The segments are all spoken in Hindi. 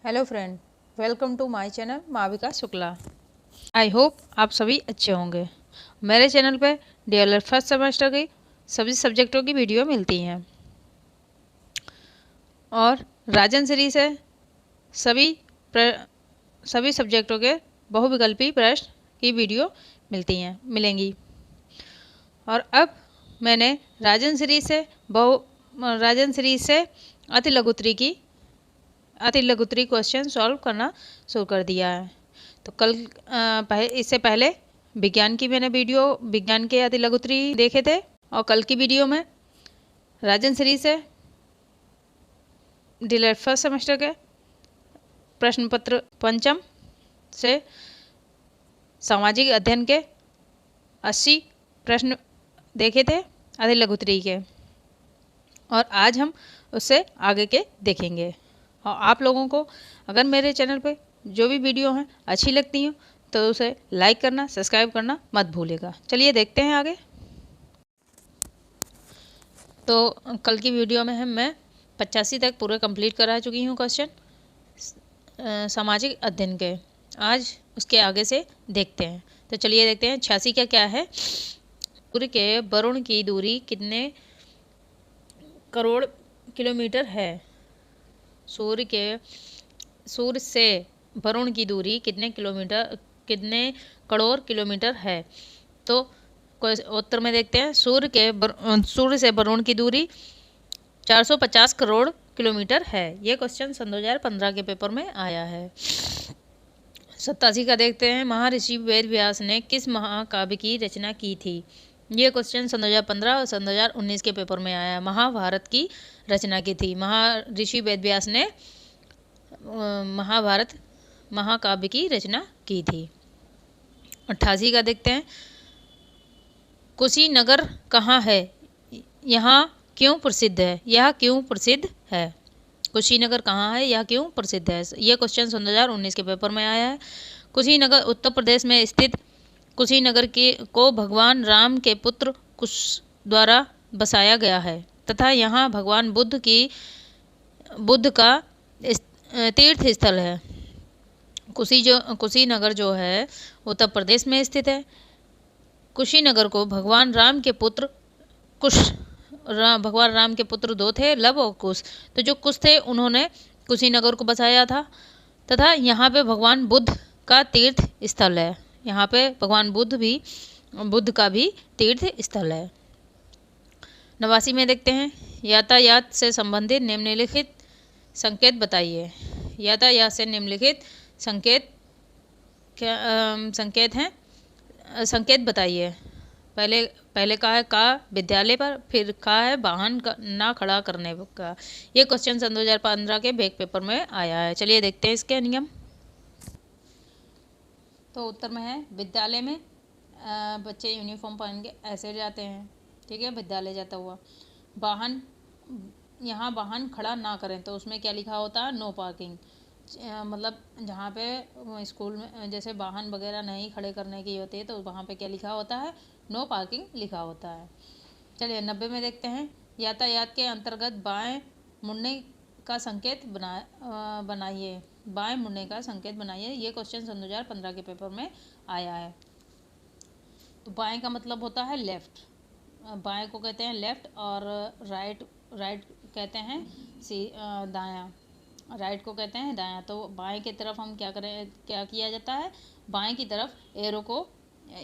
Hello friend, welcome to my channel Mavika Shukla. I hope आप सभी अच्छे होंगे। मेरे चैनल पे DLR फर्स्ट सेमेस्टर की सभी सब्जेक्टों की वीडियो मिलती हैं और राजन सीरीज से सभी सभी सब्जेक्टों के बहुविकल्पी प्रश्न की वीडियो मिलेंगी। और अब मैंने राजन सीरीज से अति लघुत्तरी क्वेश्चन सॉल्व करना शुरू कर दिया है। तो इससे पहले विज्ञान के अति लघुत्तरी देखे थे और कल की वीडियो में राजन सीरीज से DLR फर्स्ट सेमेस्टर के प्रश्न पत्र पंचम से सामाजिक अध्ययन के 80 प्रश्न देखे थे अति लघुत्तरी के, और आज हम उससे आगे के देखेंगे। और आप लोगों को अगर मेरे चैनल पे जो भी वीडियो हैं अच्छी लगती हो तो उसे लाइक करना, सब्सक्राइब करना मत भूलिएगा। चलिए देखते हैं आगे। तो कल की वीडियो में मैं 85 तक पूरे कंप्लीट करा चुकी हूँ क्वेश्चन सामाजिक अध्ययन के। आज उसके आगे से देखते हैं। तो चलिए देखते हैं 86 का क्या है। सूर्य के वरुण की दूरी कितने करोड़ किलोमीटर है? सूर्य से वरुण की दूरी कितने करोड़ किलोमीटर है? तो उत्तर में देखते हैं। सूर्य से वरुण की दूरी 450 करोड़ किलोमीटर है। ये क्वेश्चन सन 2015 के पेपर में आया है। 87 का देखते हैं। महर्षि वेद व्यास ने किस महाकाव्य की रचना की थी? ये क्वेश्चन सन 2015 और सन 2019 के पेपर में आया है। महाभारत की रचना की थी। महर्षि वेद व्यास ने महाभारत महाकाव्य की रचना की थी। 88 का देखते हैं। कुशीनगर कहाँ है? यहाँ क्यों प्रसिद्ध है? यह क्यों प्रसिद्ध है? कुशीनगर कहाँ है? यह क्यों प्रसिद्ध है? यह क्वेश्चन सन 2019 के पेपर में आया है। कुशीनगर उत्तर प्रदेश में स्थित कुशीनगर को भगवान राम के पुत्र कुश द्वारा बसाया गया है तथा यहाँ भगवान बुद्ध का तीर्थ स्थल है। कुशीनगर जो है उत्तर प्रदेश में स्थित है। कुशीनगर को भगवान राम के पुत्र भगवान राम के पुत्र दो थे, लव और कुश। तो जो कुश थे उन्होंने कुशीनगर को बसाया था तथा यहाँ पे भगवान बुद्ध का तीर्थ स्थल है। यहाँ पे भगवान बुद्ध का भी तीर्थ स्थल है। 89 में देखते हैं। यातायात से संबंधित निम्नलिखित संकेत बताइए। यातायात से निम्नलिखित संकेत हैं। संकेत बताइए। पहले का है का विद्यालय पर, फिर का है वाहन ना खड़ा करने का। ये क्वेश्चन सन 2015 के बैक पेपर में आया है। चलिए देखते हैं इसके नियम। तो उत्तर में है विद्यालय में बच्चे यूनिफॉर्म पहन के ऐसे जाते हैं, ठीक है, विद्यालय जाता हुआ। यहाँ वाहन खड़ा ना करें तो उसमें क्या लिखा होता है? No parking. मतलब जहाँ पे स्कूल में जैसे वाहन वगैरह नहीं खड़े करने की होती है तो वहाँ पे क्या लिखा होता है? नो पार्किंग लिखा होता है। चलिए 90 में देखते हैं। यातायात के अंतर्गत बाएं मुड़ने का संकेत बनाइए। बाएं मुड़ने का संकेत बनाइए। ये क्वेश्चन सन 2015 के पेपर में आया है। तो बाएं का मतलब होता है लेफ्ट। बाएं को कहते हैं लेफ्ट और राइट कहते हैं दायां। राइट को कहते हैं दायां। तो बाएं की तरफ हम क्या किया जाता है? बाएं की तरफ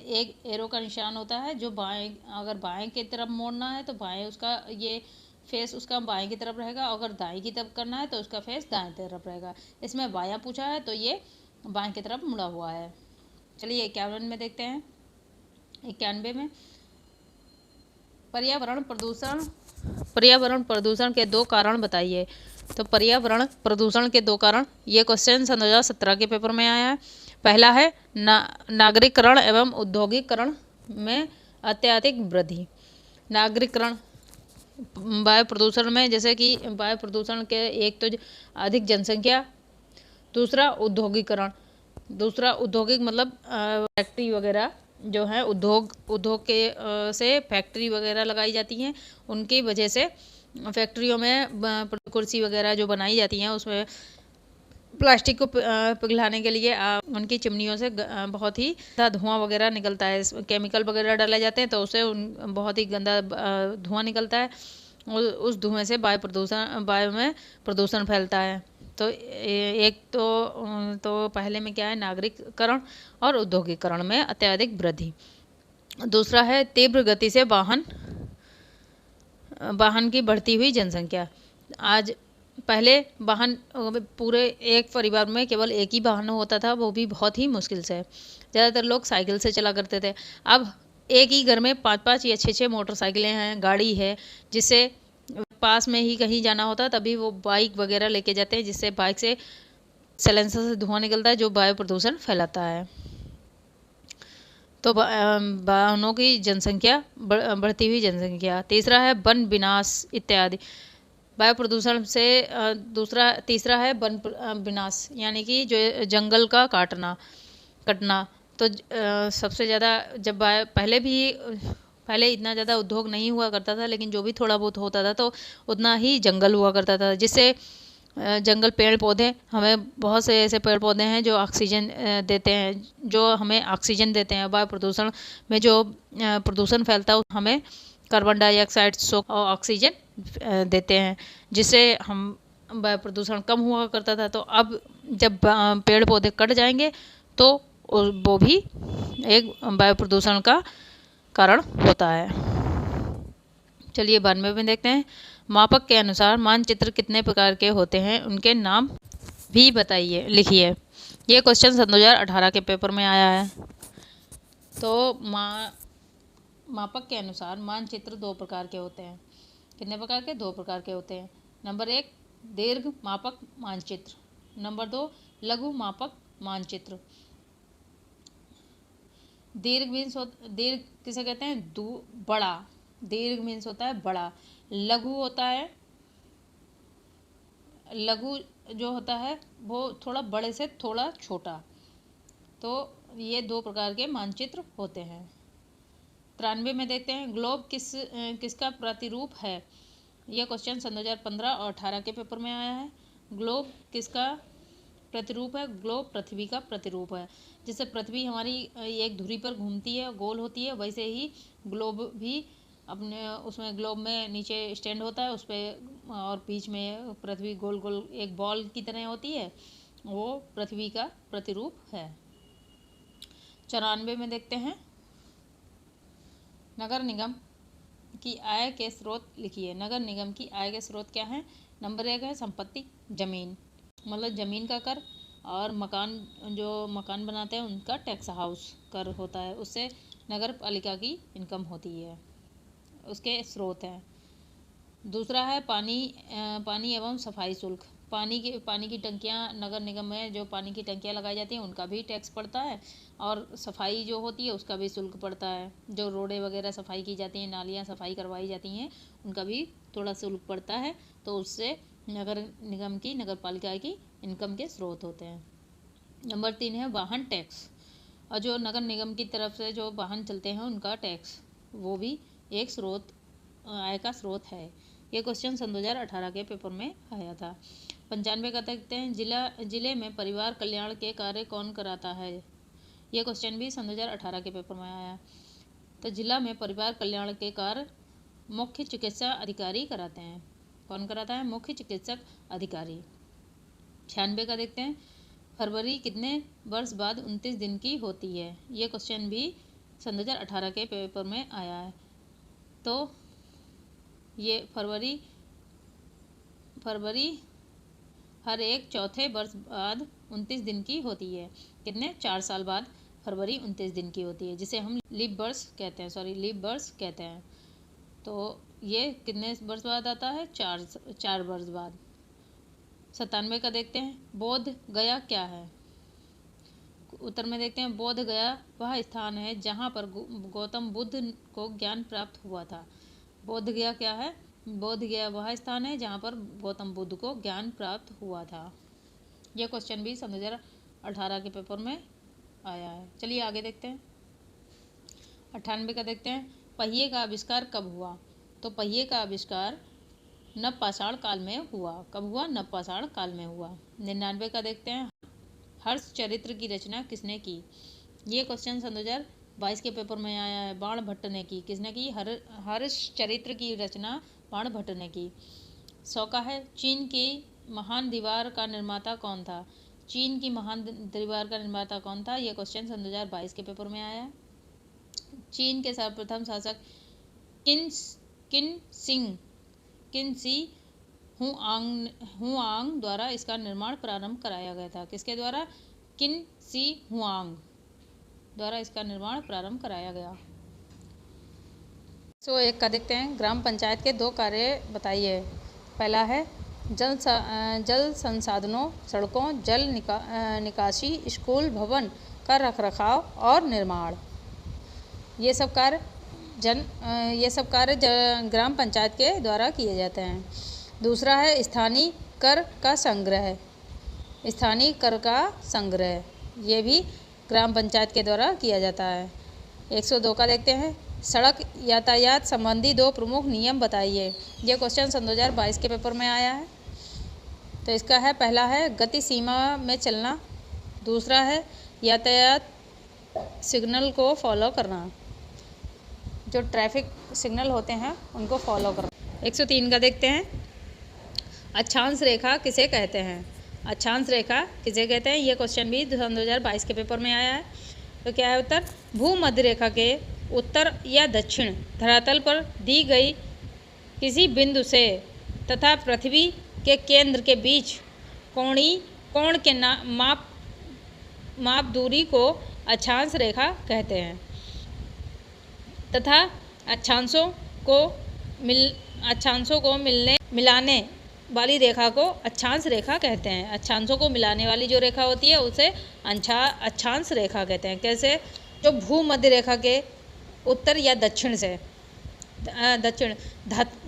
एक एरो का निशान होता है जो अगर बाएं की तरफ मोड़ना है तो बाएं उसका ये फेस उसका बाएं की तरफ रहेगा। अगर दाएं की तरफ करना है तो उसका फेस दाएं तरफ रहेगा। इसमें बायां पूछा है तो ये बाएं की तरफ मुड़ा हुआ है। चलिए 51 में देखते हैं। 91 में पर्यावरण प्रदूषण के 2 कारण बताइए। तो पर्यावरण प्रदूषण के 2 कारण, ये क्वेश्चन सन 2017 के पेपर में आया है। पहला है नागरिकरण एवं औद्योगिकरण में अत्यधिक वृद्धि। नागरिकरण वायु प्रदूषण में, जैसे कि वायु प्रदूषण के एक तो अधिक जनसंख्या, दूसरा औद्योगिक मतलब फैक्ट्री वगैरह जो है उद्योग के से फैक्ट्री वगैरह लगाई जाती हैं, उनकी वजह से फैक्ट्रियों में कुर्सी वगैरह जो बनाई जाती हैं उसमें प्लास्टिक को पिघलाने के लिए उनकी चिमनियों से बहुत ही धुआं वगैरह निकलता है। केमिकल वगैरह डाले जाते हैं तो उससे बहुत ही गंदा धुआं निकलता है। उस धुएं से वायु में प्रदूषण फैलता है। तो एक तो पहले में क्या है, नागरिककरण और औद्योगिकरण में अत्यधिक वृद्धि। दूसरा है तीव्र गति से वाहन की बढ़ती हुई जनसंख्या। आज पहले वाहन पूरे एक परिवार में केवल एक ही वाहन होता था, वो भी बहुत ही मुश्किल से। ज़्यादातर लोग साइकिल से चला करते थे। अब एक ही घर में 5-5 या 6-6 मोटरसाइकिलें हैं, गाड़ी है, जिससे पास में ही कहीं जाना होता है तभी वो बाइक वगैरह लेके जाते हैं, जिससे बाइक से साइलेंसर से धुआं निकलता है जो वायु प्रदूषण फैलाता है। तो वाहनों की जनसंख्या बढ़ती हुई जनसंख्या। तीसरा है वन विनाश इत्यादि। वायु प्रदूषण से तीसरा है वन विनाश, यानी कि जो जंगल का कटना। तो सबसे ज़्यादा जब पहले इतना ज़्यादा उद्योग नहीं हुआ करता था, लेकिन जो भी थोड़ा बहुत होता था तो उतना ही जंगल हुआ करता था, जिससे जंगल पेड़ पौधे, हमें बहुत से ऐसे पेड़ पौधे हैं जो ऑक्सीजन देते हैं, जो हमें ऑक्सीजन देते हैं। वायु प्रदूषण में जो प्रदूषण फैलता है हमें कार्बन डाइऑक्साइड और ऑक्सीजन देते हैं, जिससे हम वायु प्रदूषण कम हुआ करता था। तो अब जब पेड़ पौधे कट जाएंगे तो वो भी एक वायु प्रदूषण का कारण होता है। चलिए 92 में देखते हैं। मापक के अनुसार मानचित्र कितने प्रकार के होते हैं, उनके नाम भी बताइए, लिखिए। ये क्वेश्चन सन 2018 के पेपर में आया है। तो मापक के अनुसार मानचित्र 2 प्रकार के होते हैं। कितने प्रकार के? 2 प्रकार के होते हैं। नंबर 1 दीर्घ मापक मानचित्र, नंबर 2 लघु मापक मानचित्र। दीर्घ किसे कहते हैं? बड़ा। दीर्घ मीन्स होता है बड़ा। लघु होता है, लघु जो होता है वो थोड़ा बड़े से थोड़ा छोटा। तो ये 2 प्रकार के मानचित्र होते हैं। 93 में देखते हैं ग्लोब किसका प्रतिरूप है। यह क्वेश्चन सन 2015 और 18 के पेपर में आया है। ग्लोब किसका प्रतिरूप है? ग्लोब पृथ्वी का प्रतिरूप है। जैसे पृथ्वी हमारी एक धुरी पर घूमती है, गोल होती है, वैसे ही ग्लोब भी अपने उसमें ग्लोब में नीचे स्टैंड होता है उस पर, और बीच में पृथ्वी गोल गोल एक बॉल की तरह होती है, वो पृथ्वी का प्रतिरूप है। 94 में देखते हैं नगर निगम की आय के स्रोत लिखिए। नगर निगम की आय के स्रोत क्या है? नंबर 1 है संपत्ति, जमीन, मतलब जमीन का कर, और जो मकान बनाते हैं उनका टैक्स हाउस कर होता है, उससे नगर पालिका की इनकम होती है, उसके स्रोत हैं। दूसरा है पानी एवं सफाई शुल्क। पानी की टंकियां, नगर निगम में जो पानी की टंकियां लगाई जाती हैं उनका भी टैक्स पड़ता है, और सफाई जो होती है उसका भी शुल्क पड़ता है। जो रोडें वगैरह सफाई की जाती हैं, नालियां सफाई करवाई जाती हैं, उनका भी थोड़ा शुल्क पड़ता है। तो उससे नगर निगम की, नगर पालिका की इनकम के स्रोत होते हैं। नंबर 3 है वाहन टैक्स, और जो नगर निगम की तरफ से जो वाहन चलते हैं उनका टैक्स, वो भी एक आय का स्रोत है। ये क्वेश्चन सन 2018 के पेपर में आया था। 95 का देखते हैं जिले में परिवार कल्याण के कार्य कौन कराता है। ये क्वेश्चन भी सन 2018 के पेपर में आया। तो जिला में परिवार कल्याण के कार्य मुख्य चिकित्सा अधिकारी कराते हैं। कौन कराता है? मुख्य चिकित्सक अधिकारी। 96 का देखते हैं फरवरी कितने वर्ष बाद 29 दिन की होती है। ये क्वेश्चन भी सन 2018 के पेपर में आया है। तो ये फरवरी हर एक चौथे वर्ष बाद 29 दिन की होती है। कितने? 4 साल बाद फरवरी 29 दिन की होती है, जिसे हम लीप वर्ष कहते हैं। तो ये कितने वर्ष बाद आता है? 4 वर्ष बाद। 97 का देखते हैं बोध गया क्या है। उत्तर में देखते हैं बोध गया वह स्थान है जहाँ पर गौतम बुद्ध को ज्ञान प्राप्त हुआ था। बोध गया क्या है? बोध गया वह स्थान है जहाँ पर गौतम बुद्ध को ज्ञान प्राप्त हुआ था। यह क्वेश्चन भी सन 2018 के पेपर में आया है। चलिए आगे देखते हैं। 98 का देखते हैं पहिए का आविष्कार कब हुआ। तो पहिए का आविष्कार नवपाषाण काल में हुआ। कब हुआ? नवपाषाण काल में हुआ। 99 का देखते हैं, हर्ष चरित्र की रचना किसने की? ये क्वेश्चन सन 2022 के पेपर में आया है। बाण भट्ट ने की। किसने की? हर्ष चरित्र की रचना बाण भट्ट ने की। 100 का है, चीन की महान दीवार का निर्माता कौन था? चीन की महान दीवार का निर्माता कौन था? यह क्वेश्चन सन 2022 के पेपर में आया है। चीन के सर्वप्रथम शासक किन सी हुआंग द्वारा इसका निर्माण प्रारंभ कराया गया था। किसके द्वारा? किन सी हुआंग द्वारा इसका निर्माण प्रारंभ कराया गया। 101 का देखते हैं, ग्राम पंचायत के 2 कार्य बताइए। पहला है जल संसाधनों, सड़कों, जल निकासी, स्कूल भवन का रखरखाव और निर्माण। ये सब कार्य ग्राम पंचायत के द्वारा किए जाते हैं। दूसरा है स्थानीय कर का संग्रह, ये भी ग्राम पंचायत के द्वारा किया जाता है। 102 का देखते हैं, सड़क यातायात संबंधी 2 प्रमुख नियम बताइए। ये क्वेश्चन सन 2022 के पेपर में आया है। तो इसका है, पहला है गति सीमा में चलना, दूसरा है यातायात सिग्नल को फॉलो करना, जो ट्रैफिक सिग्नल होते हैं उनको फॉलो करना। 103 का देखते हैं, अक्षांश रेखा किसे कहते हैं? अक्षांश रेखा किसे कहते हैं? ये क्वेश्चन भी सन 2022 के पेपर में आया है। तो क्या है उत्तर? भूमध्य रेखा के उत्तर या दक्षिण धरातल पर दी गई किसी बिंदु से तथा पृथ्वी के केंद्र के बीच कोण के माप दूरी को अक्षांश रेखा कहते हैं तथा अक्षांशों को मिलाने वाली रेखा को अक्षांश रेखा कहते हैं। अक्षांशों को मिलाने वाली जो रेखा होती है उसे अक्षांश रेखा कहते हैं। कैसे? जो भूमध्य रेखा के उत्तर या दक्षिण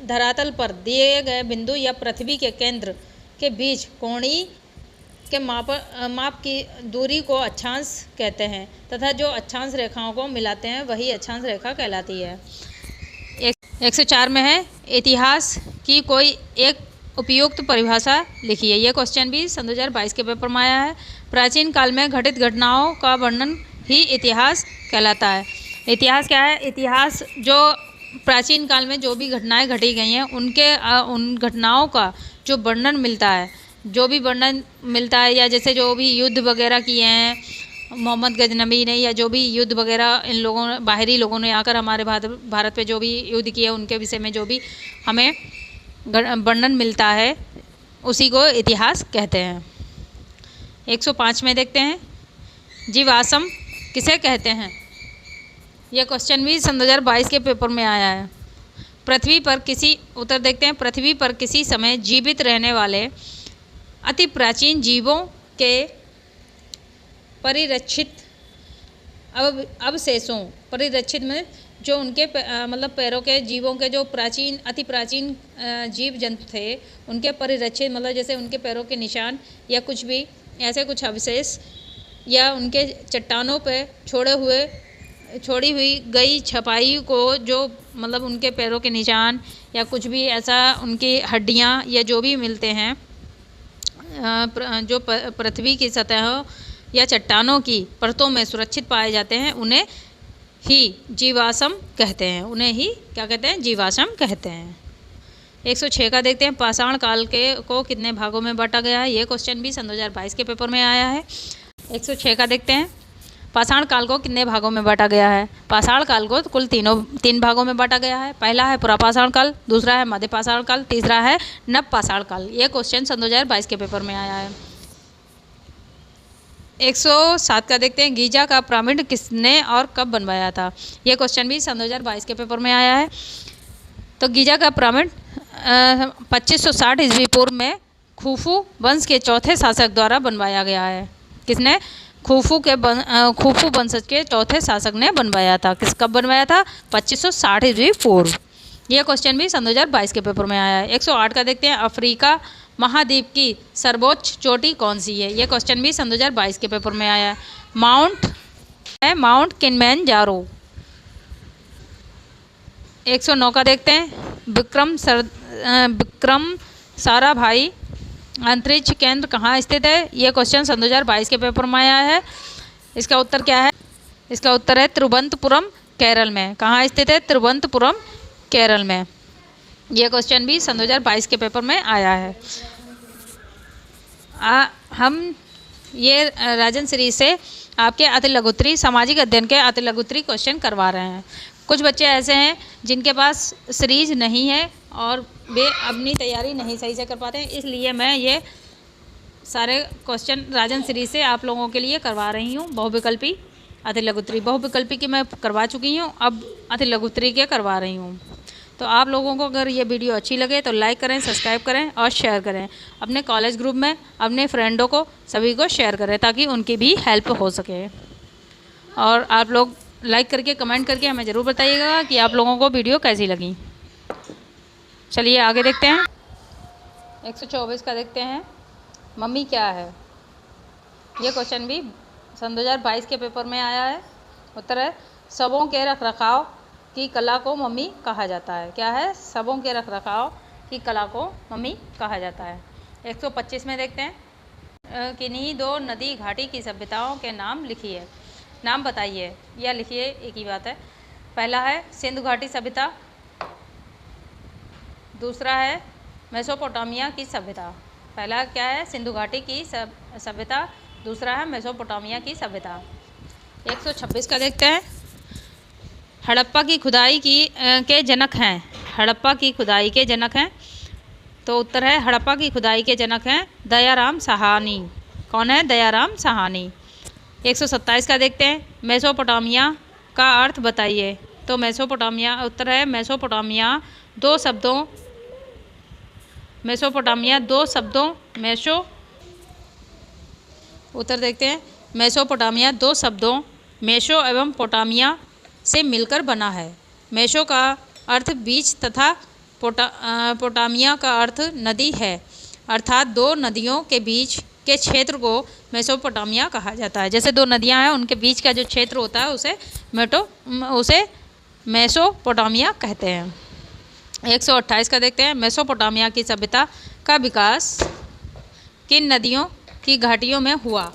धरातल पर दिए गए बिंदु या पृथ्वी के केंद्र के बीच कोणीय के माप की दूरी को अक्षांश कहते हैं तथा जो अक्षांश रेखाओं को मिलाते हैं वही अक्षांश रेखा कहलाती है। 104 में है, इतिहास की कोई एक उपयुक्त परिभाषा लिखिए। यह क्वेश्चन भी सन 2022 के पेपर में आया है। प्राचीन काल में घटित घटनाओं का वर्णन ही इतिहास कहलाता है। इतिहास क्या है? इतिहास जो प्राचीन काल में जो भी घटनाएं घटी गई हैं उन घटनाओं का जो वर्णन मिलता है या जैसे जो भी युद्ध वगैरह किए हैं मोहम्मद गजनबी ने, या जो भी युद्ध वगैरह इन लोगों ने, बाहरी लोगों ने आकर हमारे भारत पे जो भी युद्ध किए उनके विषय में जो भी हमें वर्णन मिलता है उसी को इतिहास कहते हैं। 105 में देखते हैं, जीवाश्म किसे कहते हैं? यह क्वेश्चन भी सन 2022 के पेपर में आया है। पृथ्वी पर किसी समय जीवित रहने वाले अति प्राचीन जीवों के परिरक्षित अवशेषों, परिरक्षित में जो उनके मतलब पैरों के जीवों के जो अति प्राचीन जीव जंतु थे उनके परिरक्षित, मतलब जैसे उनके पैरों के निशान या कुछ भी ऐसे कुछ अवशेष या उनके चट्टानों पे छोड़ी हुई गई छपाई को, जो मतलब उनके पैरों के निशान या कुछ भी ऐसा उनकी हड्डियां या जो भी मिलते हैं जो पृथ्वी की सतह या चट्टानों की परतों में सुरक्षित पाए जाते हैं उन्हें ही जीवाश्म कहते हैं। उन्हें ही क्या कहते हैं? जीवाश्म कहते हैं। 106 का देखते हैं, पाषाण काल को कितने भागों में बांटा गया है? ये क्वेश्चन भी सन 2022 के पेपर में आया है। 106 का देखते हैं, पाषाण काल को कितने भागों में बांटा गया है? पाषाण काल को कुल 3 भागों में बांटा गया है। पहला है पुरापाषाण काल, दूसरा है मध्य पाषाण काल, तीसरा है नवपाषाण काल। ये क्वेश्चन सन 2022 के पेपर में आया है। 107 का देखते हैं, गीजा का पिरामिड किसने और कब बनवाया था? ये क्वेश्चन भी सन 2022 के पेपर में आया है। तो गीजा का पिरामिड 2560 ईस्वी पूर्व में खुफू वंश के चौथे शासक द्वारा बनवाया गया है। किसने? खुफू वंशज के चौथे शासक ने बनवाया था। कब बनवाया था? 2560 ईस्वी पूर्व। यह क्वेश्चन भी सन 2022 के पेपर में आया है। 108 का देखते हैं, अफ्रीका महाद्वीप की सर्वोच्च चोटी कौन सी है? यह क्वेश्चन भी सन 2022 के पेपर में आया है। Mount Kilimanjaro. 109 का देखते हैं, विक्रम साराभाई अंतरिक्ष केंद्र कहाँ स्थित है? ये क्वेश्चन सन 2022 के पेपर में आया है। इसका उत्तर क्या है? इसका उत्तर है तिरुवनंतपुरम, केरल में। कहाँ स्थित है? तिरुवनंतपुरम, केरल में। यह क्वेश्चन भी सन 2022 के पेपर में आया है। हम ये राजन सीरीज से आपके अति लघुत्तरी सामाजिक अध्ययन के अति लघुत्तरी क्वेश्चन करवा रहे हैं। कुछ बच्चे ऐसे हैं जिनके पास सीरीज नहीं है और वे अपनी तैयारी नहीं सही से कर पाते हैं, इसलिए मैं ये सारे क्वेश्चन राजन सीरीज से आप लोगों के लिए करवा रही हूँ। बहुविकल्पी अति लघुत्तरी, बहुविकल्पी की मैं करवा चुकी हूँ, अब अति लघुत्तरी के करवा रही हूँ। तो आप लोगों को अगर ये वीडियो अच्छी लगे तो लाइक करें, सब्सक्राइब करें और शेयर करें। अपने कॉलेज ग्रुप में अपने फ्रेंडों को सभी को शेयर करें ताकि उनकी भी हेल्प हो सके। और आप लोग लाइक करके कमेंट करके हमें ज़रूर बताइएगा कि आप लोगों को वीडियो कैसी लगी। चलिए आगे देखते हैं। 124 का देखते हैं, मम्मी क्या है? ये क्वेश्चन भी सन 2022 के पेपर में आया है। उत्तर है शवों के रखरखाव की कला को मम्मी कहा जाता है। क्या है? शवों के रखरखाव की कला को मम्मी कहा जाता है। 125 में देखते हैं, किन्हीं दो नदी घाटी की सभ्यताओं के नाम लिखिए। नाम बताइए या लिखिए, एक ही बात है। पहला है सिंधु घाटी सभ्यता, दूसरा है मेसोपोटामिया की सभ्यता। पहला क्या है? सिंधु घाटी की सभ्यता, दूसरा है मेसोपोटामिया की सभ्यता। 126 का देखते हैं, हड़प्पा की खुदाई के जनक हैं। हड़प्पा की खुदाई के जनक हैं, तो उत्तर है हड़प्पा की खुदाई के जनक हैं दयाराम साहनी। कौन है? दयाराम साहनी। 127 का देखते हैं, मेसोपोटामिया का अर्थ बताइए। तो मेसोपोटामिया, उत्तर है मेसोपोटामिया दो शब्दों उत्तर देखते हैं, मेसोपोटामिया दो शब्दों मेसो एवं पोटामिया से मिलकर बना है। मेसो का अर्थ बीच तथा पोटामिया का अर्थ नदी है, अर्थात दो नदियों के बीच के क्षेत्र को मेसोपोटामिया कहा जाता है। जैसे दो नदियां हैं, उनके बीच का जो क्षेत्र होता है उसे मेसोपोटामिया कहते हैं। 128 का देखते हैं, मेसोपोटामिया की सभ्यता का विकास किन नदियों की घाटियों में हुआ?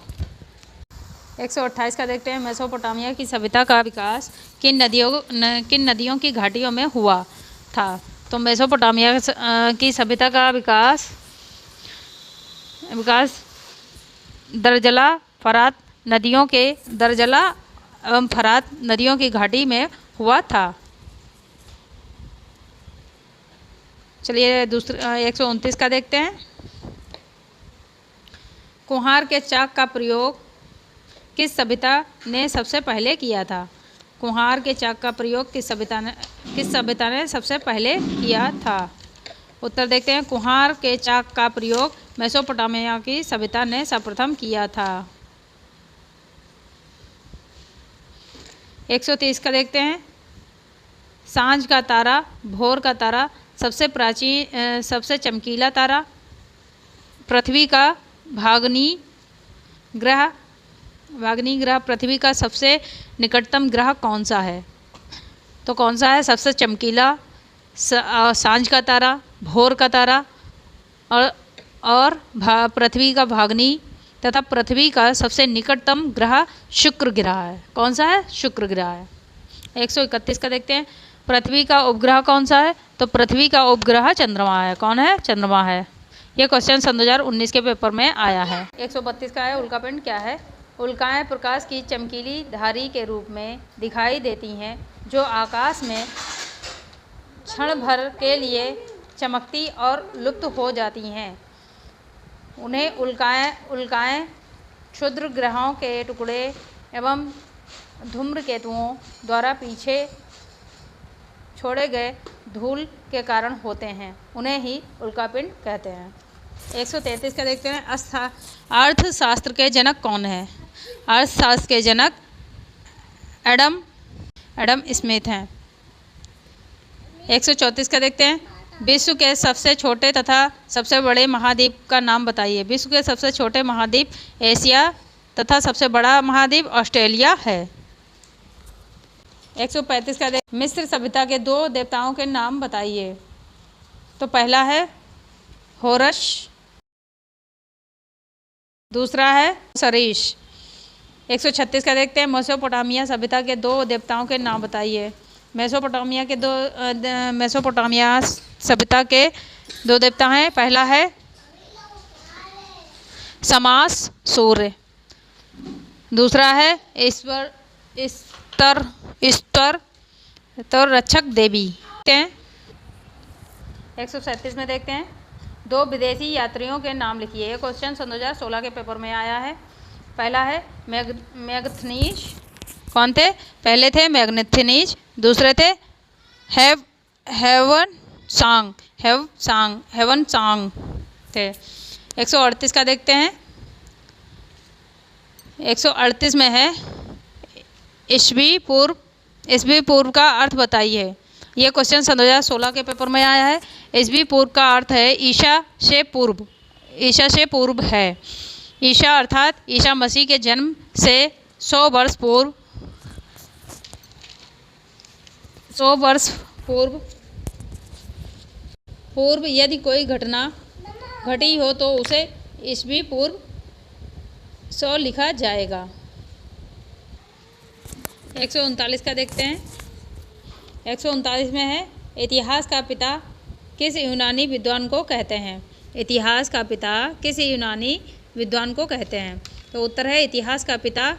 128 का देखते हैं, मेसोपोटामिया की सभ्यता का विकास किन नदियों की घाटियों में हुआ था? तो मेसोपोटामिया की सभ्यता का विकास दर्जला एवं फरात नदियों की घाटी में हुआ था। चलिए दूसरा 129 का देखते हैं, कुम्हार के चाक का प्रयोग किस सभ्यता ने सबसे पहले किया था? कुम्हार के चाक का प्रयोग किस सभ्यता ने सबसे पहले किया था? उत्तर देखते हैं, कुम्हार के चाक का प्रयोग मेसोपोटामिया की सभ्यता ने सर्वप्रथम किया था। 130 का देखते हैं, सांझ का तारा, भोर का तारा, सबसे चमकीला तारा, पृथ्वी का भाग्नि ग्रह पृथ्वी का सबसे निकटतम ग्रह कौन सा है? तो कौन सा है? सबसे चमकीला, सांझ का तारा, भोर का तारा और पृथ्वी का भाग्नि तथा पृथ्वी का सबसे निकटतम ग्रह शुक्र ग्रह है। कौन सा है? शुक्र ग्रह है। 131 का देखते हैं, पृथ्वी का उपग्रह कौन सा है? तो पृथ्वी का उपग्रह चंद्रमा है। कौन है? चंद्रमा है। यह क्वेश्चन सन 2019 के पेपर में आया है। 132 का है, उल्कापिंड क्या है? उल्काएं प्रकाश की चमकीली धारी के रूप में दिखाई देती हैं जो आकाश में क्षण भर के लिए चमकती और लुप्त हो जाती हैं। उन्हें उल्काएं क्षुद्र ग्रहों के टुकड़े एवं धूम्रकेतुओं द्वारा पीछे छोड़े गए धूल के कारण होते हैं। उन्हें ही उल्कापिंड कहते हैं। 133 का देखते हैं, अर्थशास्त्र के जनक कौन है? अर्थशास्त्र के जनक एडम स्मिथ हैं। 134 का देखते हैं, विश्व के सबसे छोटे तथा सबसे बड़े महाद्वीप का नाम बताइए। विश्व के सबसे छोटे महाद्वीप एशिया तथा सबसे बड़ा महाद्वीप ऑस्ट्रेलिया है। 135 का मिस्र सभ्यता के दो देवताओं के नाम बताइए। तो पहला है होरस, दूसरा है सरीश। 136 का देखते हैं, मेसोपोटामिया सभ्यता के दो देवताओं के नाम बताइए। मेसोपोटामिया सभ्यता के दो देवता हैं, पहला है समास सूर्य, दूसरा है ईश्वर तो रक्षक देवी। 137 में देखते हैं, दो विदेशी यात्रियों के नाम लिखिए। ये क्वेश्चन सन 2016 के पेपर में आया है। पहला है मैगथनीज, कौन थे? पहले थे मैगथनीज, दूसरे थे हेवन सांग थे। 138 का देखते हैं, 138 में है ईसवी पूर्व का अर्थ बताइए। ये क्वेश्चन सन 2016 के पेपर में आया है। ईसवी पूर्व का अर्थ है ईशा से पूर्व है। ईशा अर्थात ईशा मसीह के जन्म से 100 वर्ष पूर्व यदि कोई घटना घटी हो तो उसे ईसवी पूर्व 100 लिखा जाएगा। 139 का देखते हैं, 139 में है इतिहास का पिता किस यूनानी विद्वान को कहते हैं? इतिहास का पिता किस यूनानी विद्वान को कहते हैं? तो उत्तर है इतिहास का पिता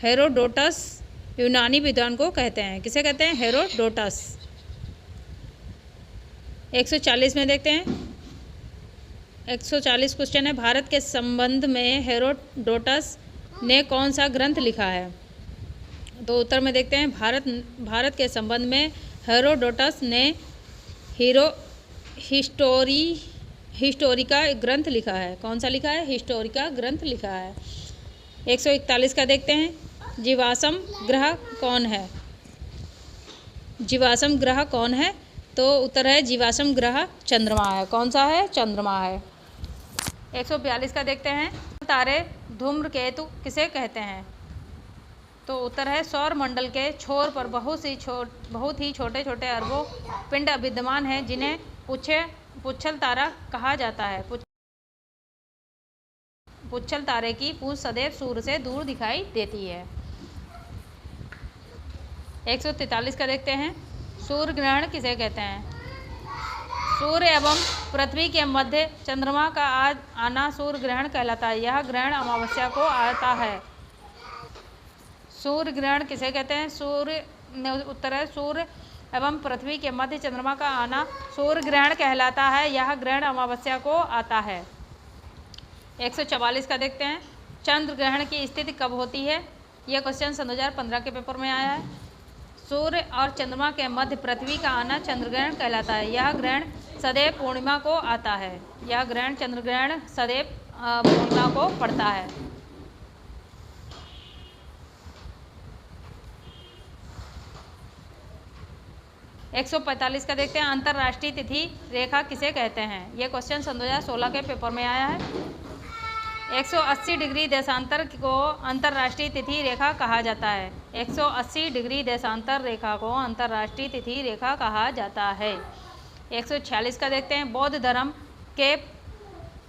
हेरोडोटस यूनानी विद्वान को कहते हैं। किसे कहते हैं? हेरोडोटस। 140 में देखते हैं, 140 क्वेश्चन है, भारत के संबंध में हेरोडोटस ने कौन सा ग्रंथ लिखा है? तो उत्तर में देखते हैं, भारत के संबंध में हेरोडोटस ने हिस्टोरिका ग्रंथ लिखा है। कौन सा लिखा है? हिस्टोरिका ग्रंथ लिखा है। 141 का देखते हैं, जीवाश्म ग्रह कौन है? जीवाश्म ग्रह कौन है? तो उत्तर है जीवाश्म ग्रह चंद्रमा है। कौन सा है? चंद्रमा है। 142 का देखते हैं, तारे धूम्रकेतु किसे कहते हैं? तो उत्तर है सौर मंडल के छोर पर बहुत ही छोटे छोटे अरबों पिंड विद्यमान हैं, जिन्हें पुच्छल तारा कहा जाता है। पुच्छल तारे की पूंछ सदैव सूर्य से दूर दिखाई देती है। 143 का देखते हैं, सूर्य ग्रहण किसे कहते हैं? सूर्य एवं पृथ्वी के मध्य चंद्रमा का आना सूर्य ग्रहण कहलाता है। यह ग्रहण अमावस्या को आता है। सूर्य ग्रहण किसे कहते हैं? उत्तर है सूर्य एवं पृथ्वी के मध्य चंद्रमा का आना सूर्य ग्रहण कहलाता है। यह ग्रहण अमावस्या को आता है। 144 का देखते हैं, चंद्र ग्रहण की स्थिति कब होती है? यह क्वेश्चन सन 2015 के पेपर में आया है। सूर्य और चंद्रमा के मध्य पृथ्वी का आना चंद्र ग्रहण कहलाता है। यह ग्रहण सदैव पूर्णिमा को आता है। यह ग्रहण चंद्र ग्रहण सदैव पूर्णिमा को पड़ता है। 145 का देखते हैं, अंतर्राष्ट्रीय तिथि रेखा किसे कहते हैं? यह क्वेश्चन सन 2016 के पेपर में आया है। 180 डिग्री देशांतर को अंतर्राष्ट्रीय तिथि रेखा कहा जाता है। 180 डिग्री देशांतर रेखा को अंतर्राष्ट्रीय तिथि रेखा कहा जाता है। 146 का देखते हैं, बौद्ध धर्म के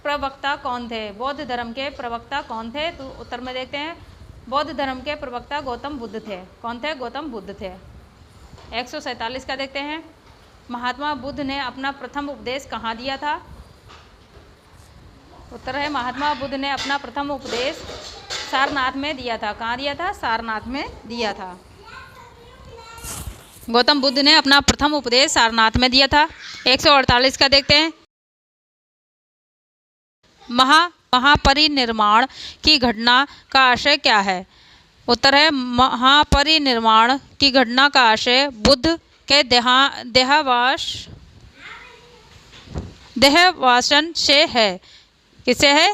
प्रवक्ता कौन थे? बौद्ध धर्म के प्रवक्ता कौन थे? तो उत्तर में देखते हैं, बौद्ध धर्म के प्रवक्ता गौतम बुद्ध थे। कौन थे? गौतम बुद्ध थे। 147 का देखते हैं, महात्मा बुद्ध ने अपना प्रथम उपदेश कहाँ दिया था? उत्तर है महात्मा बुद्ध ने अपना प्रथम उपदेश सारनाथ में दिया था। कहाँ दिया था? सारनाथ में दिया था। गौतम बुद्ध ने अपना प्रथम उपदेश सारनाथ में दिया था। 148 का देखते हैं, महापरिनिर्वाण की घटना का आशय क्या है? उत्तर है महापरिनिर्वाण की घटना का आशय बुद्ध के देहवासन से है। किससे है?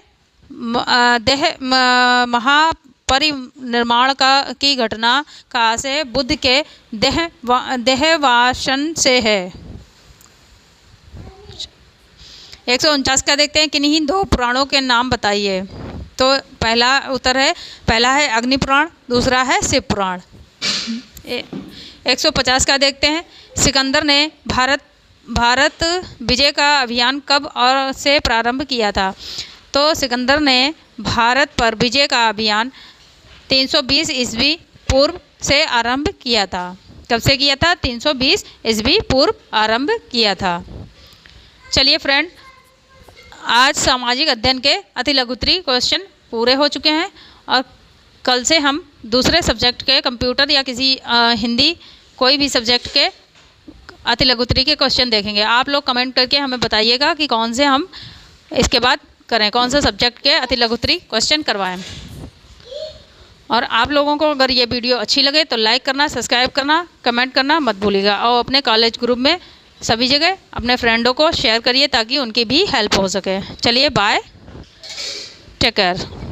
महापरिनिर्वाण की घटना का आशय बुद्ध के देहवासन से है। 149 का देखते हैं, किन्हीं दो पुराणों के नाम बताइए। तो पहला उत्तर है, पहला है अग्नि पुराण, दूसरा है शिव पुराण। 150 का देखते हैं। सिकंदर ने भारत विजय का अभियान कब और से प्रारंभ किया था? तो सिकंदर ने भारत पर विजय का अभियान 320 ईस्वी पूर्व से आरंभ किया था। कब से किया था? 320 ईस्वी पूर्व आरंभ किया था। चलिए फ्रेंड, आज सामाजिक अध्ययन के अति लघुत्तरी क्वेश्चन पूरे हो चुके हैं और कल से हम दूसरे सब्जेक्ट के कंप्यूटर या किसी हिंदी कोई भी सब्जेक्ट के अति लघुत्तरी के क्वेश्चन देखेंगे। आप लोग कमेंट करके हमें बताइएगा कि कौन से हम इसके बाद करें, कौन सा सब्जेक्ट के अति लघुत्तरी क्वेश्चन करवाएं। और आप लोगों को अगर ये वीडियो अच्छी लगे तो लाइक करना, सब्सक्राइब करना, कमेंट करना मत भूलिएगा और अपने कॉलेज ग्रुप में सभी जगह अपने फ्रेंडों को शेयर करिए ताकि उनकी भी हेल्प हो सके। चलिए बाय, टेक केयर।